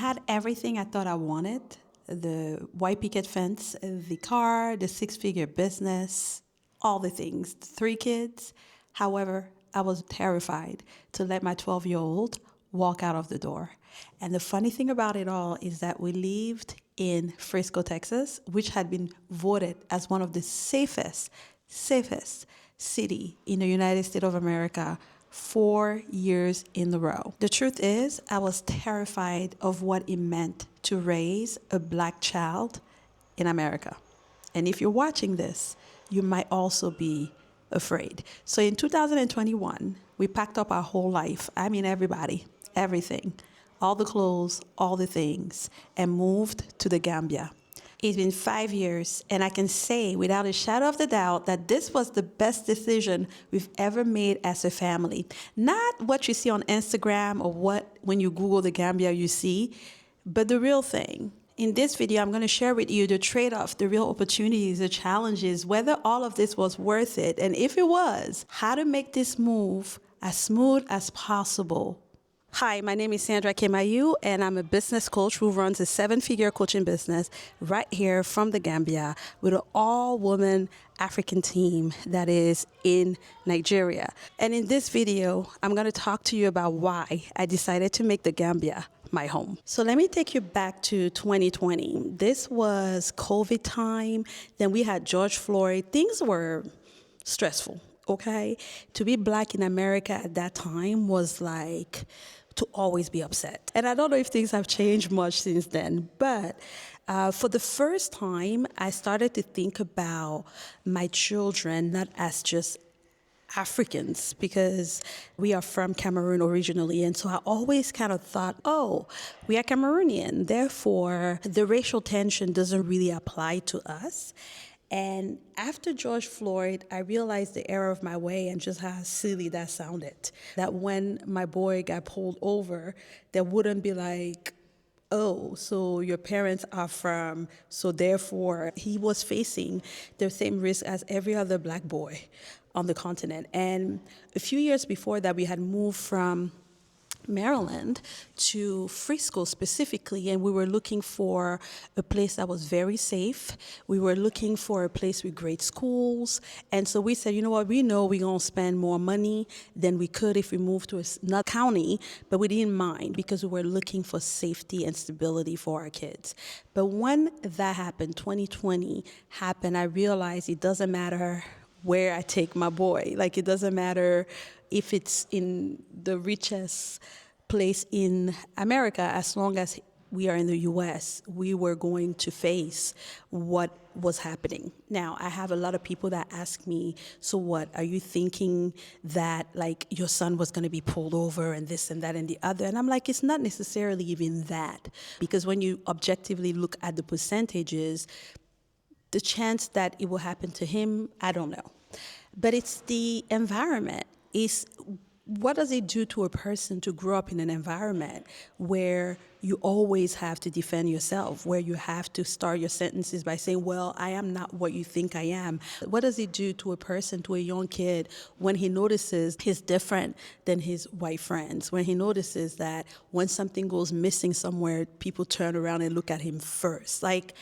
had everything I thought I wanted: the white picket fence, the car, the six-figure business, all the things, the 3 kids. However, I was terrified to let my 12-year-old walk out of the door. And the funny thing about it all is that we lived in Frisco, Texas, which had been voted as one of the safest city in the United States of America 4 years in a row. The truth is, I was terrified of what it meant to raise a black child in America. And if you're watching this, you might also be afraid. So in 2021, we packed up our whole life. I mean, everybody, everything, all the clothes, all the things, and moved to the Gambia. It's been 5 years, and I can say without a shadow of the doubt that this was the best decision we've ever made as a family. Not what you see on Instagram or what, when you Google the Gambia, you see, but the real thing. In this video, I'm going to share with you the trade-off, the real opportunities, the challenges, whether all of this was worth it, and if it was, how to make this move as smooth as possible. Hi, my name is Sandra Kemayu, and I'm a business coach who runs a 7-figure coaching business right here from the Gambia with an all-woman African team that is in Nigeria. And in this video, I'm going to talk to you about why I decided to make the Gambia my home. So let me take you back to 2020. This was COVID time. Then we had George Floyd. Things were stressful, okay? To be black in America at that time was like to always be upset. And I don't know if things have changed much since then, but for the first time, I started to think about my children not as just Africans, because we are from Cameroon originally. And so I always kind of thought, oh, we are Cameroonian. Therefore, the racial tension doesn't really apply to us. And after George Floyd, I realized the error of my way and just how silly that sounded. That when my boy got pulled over, there wouldn't be like, oh, so your parents are from, so therefore he was facing the same risk as every other black boy on the continent. And a few years before that, we had moved from Maryland to Frisco specifically, and we were looking for a place that was very safe. We were looking for a place with great schools, and so we said, you know what, we know we're going to spend more money than we could if we moved to another county, but we didn't mind because we were looking for safety and stability for our kids. But when that happened, 2020 happened, I realized it doesn't matter where I take my boy. Like, it doesn't matter if it's in the richest place in America, as long as we are in the US, we were going to face what was happening. Now, I have a lot of people that ask me, so what, are you thinking that like your son was going to be pulled over and this and that and the other? And I'm like, it's not necessarily even that, because when you objectively look at the percentages, the chance that it will happen to him, I don't know. But it's the environment. What does it do to a person to grow up in an environment where you always have to defend yourself, where you have to start your sentences by saying, well, I am not what you think I am? What does it do to a person, to a young kid, when he notices he's different than his white friends, when he notices that when something goes missing somewhere, people turn around and look at him first? Like,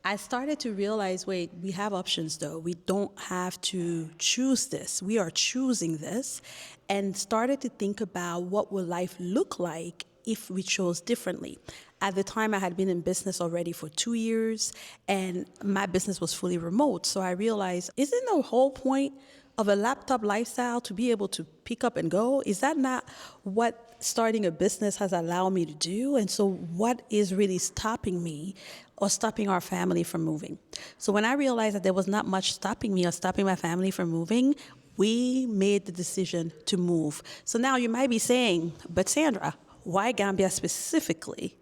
I started to realize, wait, we have options though. We don't have to choose this. We are choosing this, and started to think about what would life look like if we chose differently. At the time, I had been in business already for 2 years, and my business was fully remote. So I realized, isn't the whole point of a laptop lifestyle to be able to pick up and go? Is that not what starting a business has allowed me to do? And so what is really stopping me or stopping our family from moving? So when I realized that there was not much stopping me or stopping my family from moving, we made the decision to move. So now you might be saying, but Sandra, why Gambia specifically?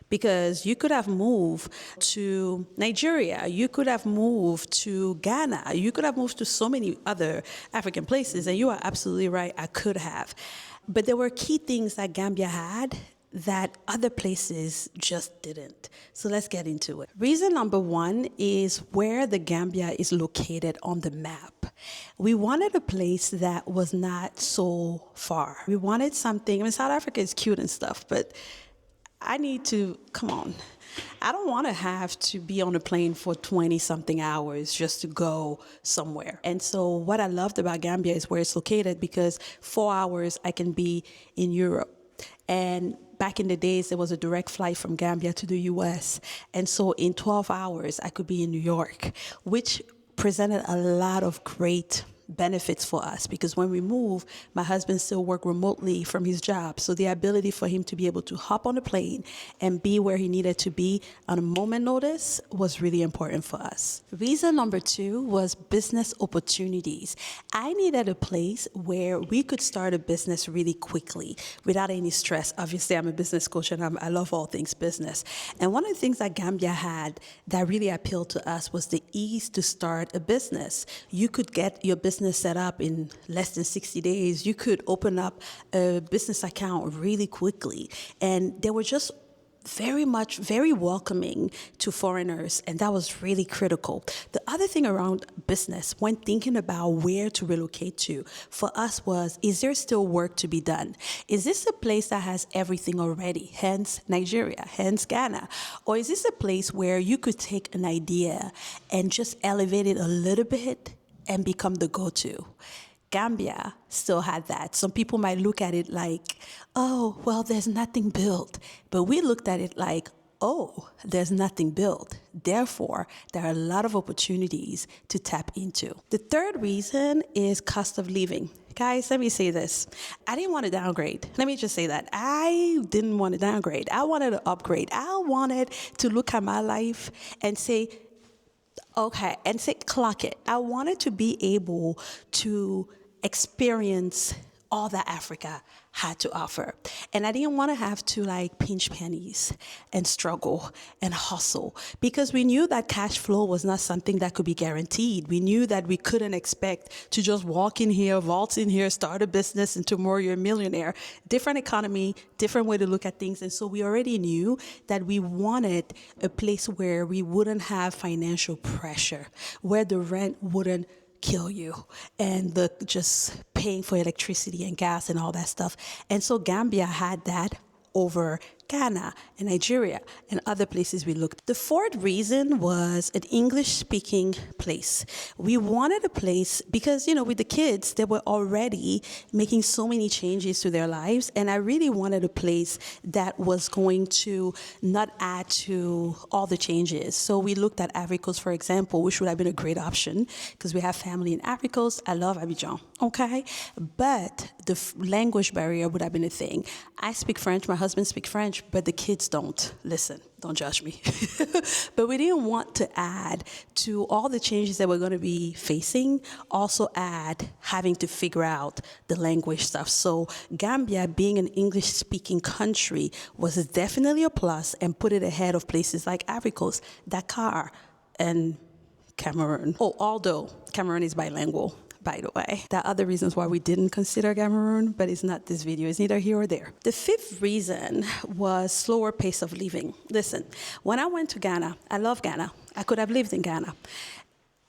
Because you could have moved to Nigeria, you could have moved to Ghana, you could have moved to so many other African places, and you are absolutely right, I could have. But there were key things that Gambia had that other places just didn't. So let's get into it. Reason number one is where the Gambia is located on the map. We wanted a place that was not so far. We wanted something, I mean, South Africa is cute and stuff, but I need to, come on. I don't want to have to be on a plane for 20 something hours just to go somewhere. And so what I loved about Gambia is where it's located because 4 hours I can be in Europe. And back in the days, there was a direct flight from Gambia to the US. And so in 12 hours, I could be in New York, which presented a lot of great benefits for us because when we move, my husband still worked remotely from his job. So the ability for him to be able to hop on a plane and be where he needed to be on a moment notice was really important for us. Reason number 2 was business opportunities. I needed a place where we could start a business really quickly without any stress. Obviously, I'm a business coach and I love all things business. And one of the things that Gambia had that really appealed to us was the ease to start a business. You could get your business set up in less than 60 days. You could open up a business account really quickly. And they were just very welcoming to foreigners, and that was really critical. The other thing around business, when thinking about where to relocate to, for us was, is there still work to be done? Is this a place that has everything already, hence Nigeria, hence Ghana? Or is this a place where you could take an idea and just elevate it a little bit and become the go-to? Gambia still had that. Some people might look at it like, oh, well, there's nothing built. But we looked at it like, oh, there's nothing built. Therefore, there are a lot of opportunities to tap into. The third reason is cost of living. Guys, let me say this. I didn't want to downgrade. Let me just say that. I didn't want to downgrade. I wanted to upgrade. I wanted to look at my life and say, okay, and say, clock it. I wanted to be able to experience all that Africa had to offer. And I didn't want to have to like pinch pennies and struggle and hustle because we knew that cash flow was not something that could be guaranteed. We knew that we couldn't expect to just walk in here, vault in here, start a business, and tomorrow you're a millionaire. Different economy, different way to look at things. And so we already knew that we wanted a place where we wouldn't have financial pressure, where the rent wouldn't kill you and the just paying for electricity and gas and all that stuff. And so Gambia had that over Ghana and Nigeria and other places we looked. The fourth reason was an English-speaking place. We wanted a place because, you know, with the kids, they were already making so many changes to their lives, and I really wanted a place that was going to not add to all the changes. So we looked at Ivory Coast, for example, which would have been a great option because we have family in Ivory Coast. I love Abidjan, okay? But the language barrier would have been a thing. I speak French, my husband speaks French, but the kids don't. Listen, don't judge me. But we didn't want to add to all the changes that we're going to be facing, also add having to figure out the language stuff. So Gambia, being an English-speaking country, was definitely a plus and put it ahead of places like Ivory Coast, Dakar, and Cameroon. Oh, although Cameroon is bilingual, by the way. There are other reasons why we didn't consider Cameroon, but it's not this video. It's neither here or there. The fifth reason was slower pace of living. Listen, when I went to Ghana, I love Ghana. I could have lived in Ghana.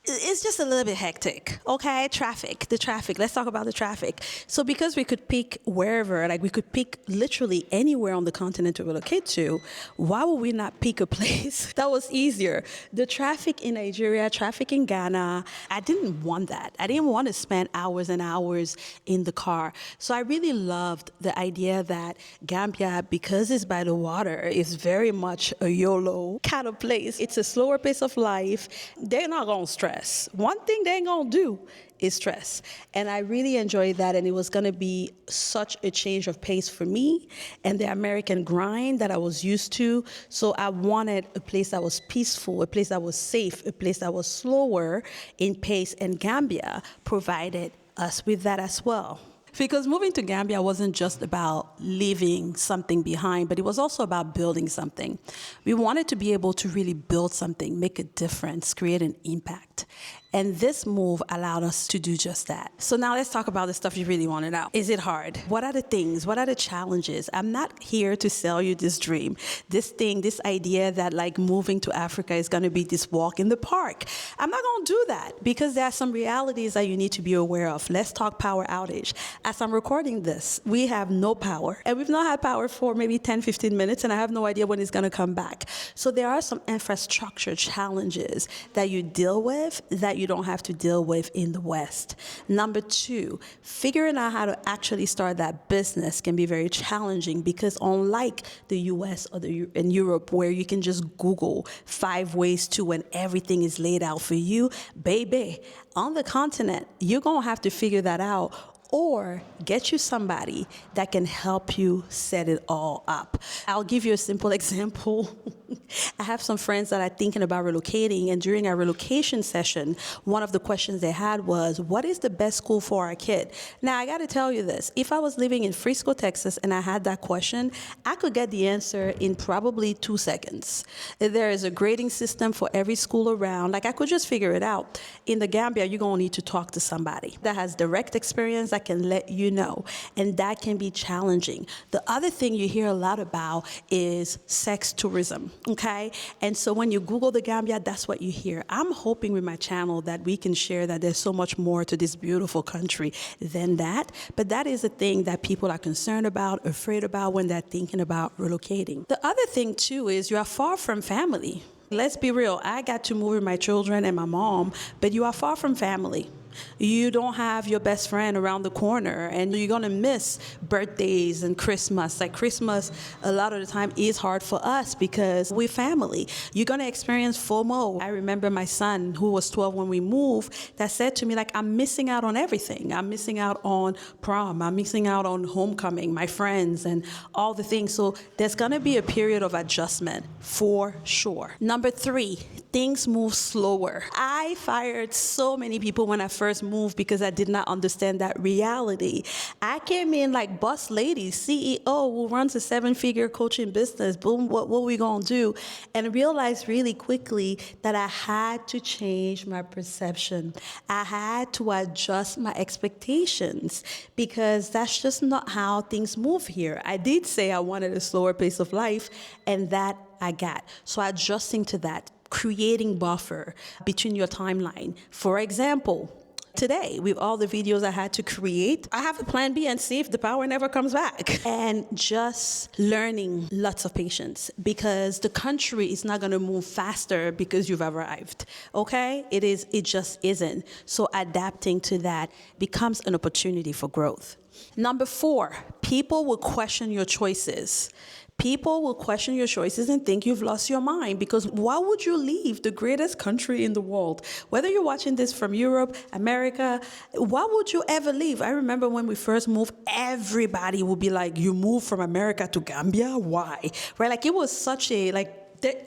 It's just a little bit hectic, okay? The traffic. Let's talk about the traffic. So because we could pick wherever, like we could pick literally anywhere on the continent to relocate to, why would we not pick a place that was easier? The traffic in Nigeria, traffic in Ghana, I didn't want that. I didn't want to spend hours and hours in the car. So I really loved the idea that Gambia, because it's by the water, is very much a YOLO kind of place. It's a slower pace of life. They're not going to stress. One thing they ain't gonna do is stress. And I really enjoyed that, and it was gonna be such a change of pace for me and the American grind that I was used to. So I wanted a place that was peaceful, a place that was safe, a place that was slower in pace, and Gambia provided us with that as well. Because moving to Gambia wasn't just about leaving something behind, but it was also about building something. We wanted to be able to really build something, make a difference, create an impact. And this move allowed us to do just that. So now let's talk about the stuff you really want to know. Is it hard? What are the things? What are the challenges? I'm not here to sell you this dream, this thing, this idea that like moving to Africa is going to be this walk in the park. I'm not going to do that because there are some realities that you need to be aware of. Let's talk power outage. As I'm recording this, we have no power, and we've not had power for maybe 10, 15 minutes, and I have no idea when it's going to come back. So there are some infrastructure challenges that you deal with that you don't have to deal with in the West. Number two, figuring out how to actually start that business can be very challenging because unlike the US or in Europe where you can just Google 5 ways to and everything is laid out for you, baby, on the continent, you're going to have to figure that out or get you somebody that can help you set it all up. I'll give you a simple example. I have some friends that are thinking about relocating, and during our relocation session, one of the questions they had was, what is the best school for our kid? Now, I got to tell you this. If I was living in Frisco, Texas, and I had that question, I could get the answer in probably 2 seconds. There is a grading system for every school around. Like, I could just figure it out. In the Gambia, you're going to need to talk to somebody that has direct experience that can let you know, and that can be challenging. The other thing you hear a lot about is sex tourism, okay? And so when you Google the Gambia, that's what you hear. I'm hoping with my channel that we can share that there's so much more to this beautiful country than that, but that is a thing that people are concerned about, afraid about when they're thinking about relocating. The other thing too is you are far from family. Let's be real, I got to move with my children and my mom, but you are far from family. You don't have your best friend around the corner, and you're going to miss birthdays and Christmas. Like Christmas, a lot of the time is hard for us because we're family. You're going to experience FOMO. I remember my son, who was 12 when we moved, that said to me, like, I'm missing out on everything. I'm missing out on prom. I'm missing out on homecoming, my friends, and all the things. So there's going to be a period of adjustment for sure. Number 3, things move slower. I fired so many people when I first moved because I did not understand that reality. I came in like boss lady, CEO who runs a 7-figure coaching business. Boom, what we gonna do? And realized really quickly that I had to change my perception. I had to adjust my expectations because that's just not how things move here. I did say I wanted a slower pace of life, and that I got. So adjusting to that, creating buffer between your timeline. For example, today, with all the videos I had to create, I have a plan B and see if the power never comes back. And just learning lots of patience because the country is not going to move faster because you've arrived, okay? It just isn't. So adapting to that becomes an opportunity for growth. Number 4, people will question your choices. People will question your choices and think you've lost your mind because why would you leave the greatest country in the world? Whether you're watching this from Europe, America, why would you ever leave? I remember when we first moved, everybody would be like, you moved from America to Gambia? Why? Right? Like it was such a,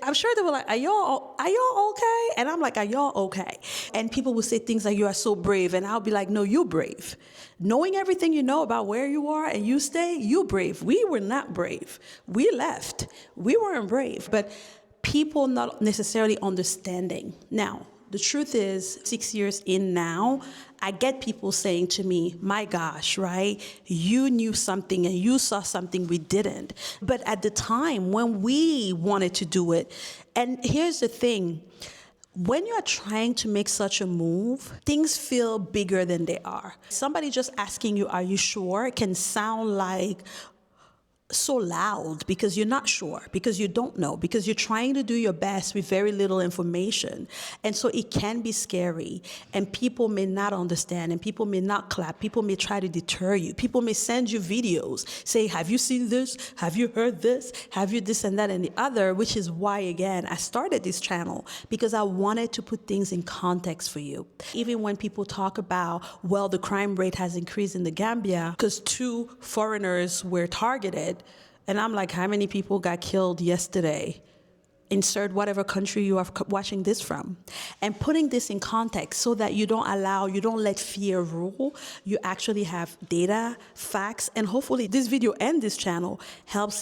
I'm sure they were like, are y'all okay? And I'm like, are y'all okay? And people would say things like, you are so brave. And I'll be like, no, you're brave. Knowing everything you know about where you are and you stay, you're brave. We were not brave. We left. We weren't brave. But people not necessarily understanding. Now, the truth is, 6 years in now, I get people saying to me, my gosh, right? You knew something and you saw something we didn't. But at the time when we wanted to do it, and here's the thing, when you're trying to make such a move, things feel bigger than they are. Somebody just asking you, are you sure? Can sound like so loud because you're not sure, because you don't know, because you're trying to do your best with very little information. And so it can be scary, and people may not understand, and people may not clap, people may try to deter you, people may send you videos, say, have you seen this? Have you heard this? Have you this and that and the other? Which is why, again, I started this channel, because I wanted to put things in context for you. Even when people talk about, well, the crime rate has increased in the Gambia because 2 foreigners were targeted, and I'm like, how many people got killed yesterday? insert whatever country you are watching this from, and putting this in context so that you don't let fear rule. You actually have data, facts, and hopefully this video and this channel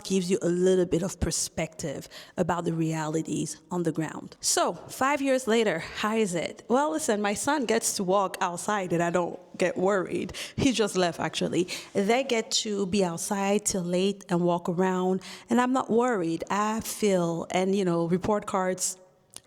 gives you a little bit of perspective about the realities on the ground. So 5 years later, how is it? Well, listen, my son gets to walk outside and I don't get worried. He just left, actually. They get to be outside till late and walk around, and I'm not worried. I feel, and report cards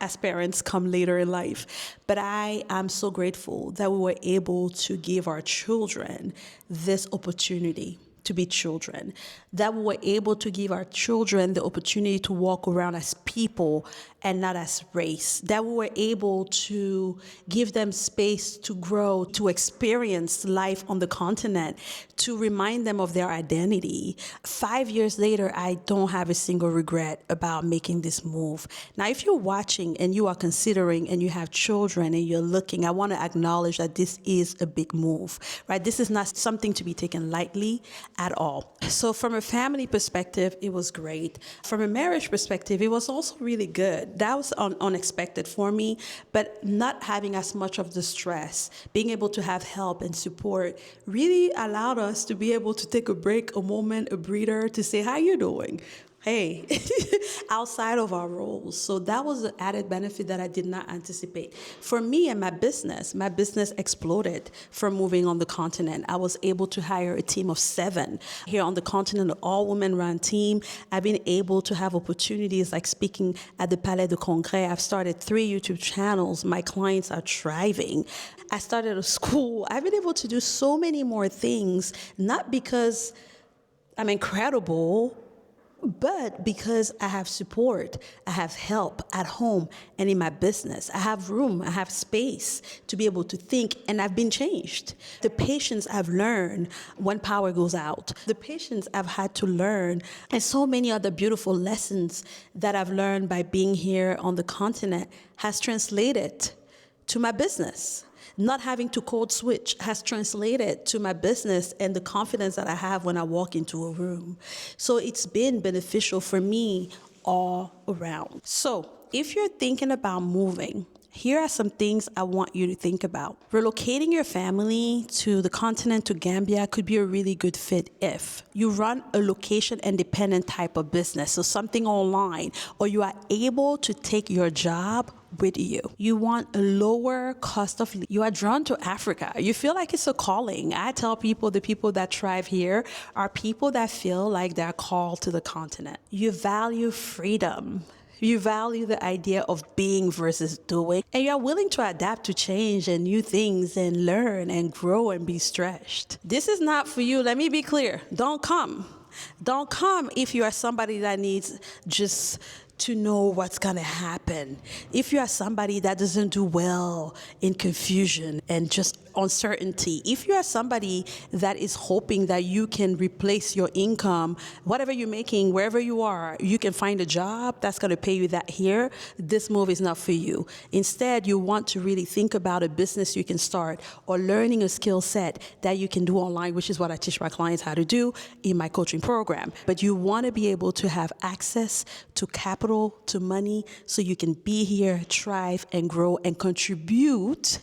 as parents come later in life. But I am so grateful that we were able to give our children this opportunity to be children, that we were able to give our children the opportunity to walk around as people and not as race, that we were able to give them space to grow, to experience life on the continent, to remind them of their identity. 5 years later, I don't have a single regret about making this move. Now, if you're watching and you are considering and you have children and you're looking, I want to acknowledge that this is a big move, right? This is not something to be taken lightly at all. So from a family perspective, it was great. From a marriage perspective, it was also really good. That was unexpected for me, but not having as much of the stress, being able to have help and support really allowed us to be able to take a break, a moment, a breather to say, how you doing? Hey, outside of our roles. So that was an added benefit that I did not anticipate. For me and my business exploded from moving on the continent. I was able to hire a team of 7 here on the continent, an all-women run team. I've been able to have opportunities like speaking at the Palais de Congrès. I've started 3 YouTube channels. My clients are thriving. I started a school. I've been able to do so many more things, not because I'm incredible, but because I have support, I have help at home and in my business. I have room, I have space to be able to think, and I've been changed. The patience I've learned when power goes out, the patience I've had to learn, and so many other beautiful lessons that I've learned by being here on the continent has translated to my business. Not having to code switch has translated to my business and the confidence that I have when I walk into a room. So it's been beneficial for me all around. So if you're thinking about moving, here are some things I want you to think about. Relocating your family to the continent, to Gambia, could be a really good fit if you run a location-independent type of business, so something online, or you are able to take your job with you. You want a lower cost of living. You are drawn to Africa. You feel like it's a calling. I tell people the people that thrive here are people that feel like they're called to the continent. You value freedom. You value the idea of being versus doing, and you're willing to adapt to change and new things and learn and grow and be stretched. This is not for you. Let me be clear. Don't come. Don't come if you are somebody that needs just to know what's going to happen. If you are somebody that doesn't do well in confusion and just uncertainty, if you are somebody that is hoping that you can replace your income, whatever you're making, wherever you are, you can find a job that's going to pay you that here, this move is not for you. Instead, you want to really think about a business you can start or learning a skill set that you can do online, which is what I teach my clients how to do in my coaching program. But you want to be able to have access to capital, to money, so you can be here, thrive, and grow and contribute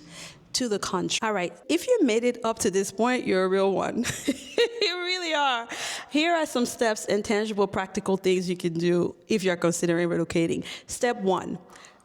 to the country. All right, if you made it up to this point, you're a real one. You really are. Here are some steps and tangible, practical things you can do if you're considering relocating. Step 1,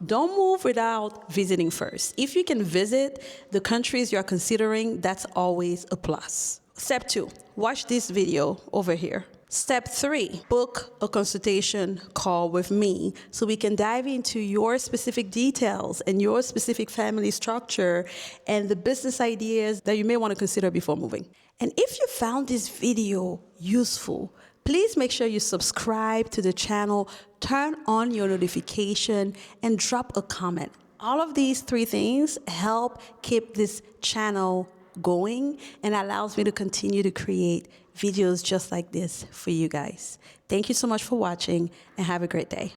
don't move without visiting first. If you can visit the countries you're considering, that's always a plus. Step 2, watch this video over here. Step 3, book a consultation call with me so we can dive into your specific details and your specific family structure and the business ideas that you may want to consider before moving. And if you found this video useful, please make sure you subscribe to the channel, turn on your notification, and drop a comment. All of these 3 things help keep this channel going and allows me to continue to create videos just like this for you guys. Thank you so much for watching and have a great day.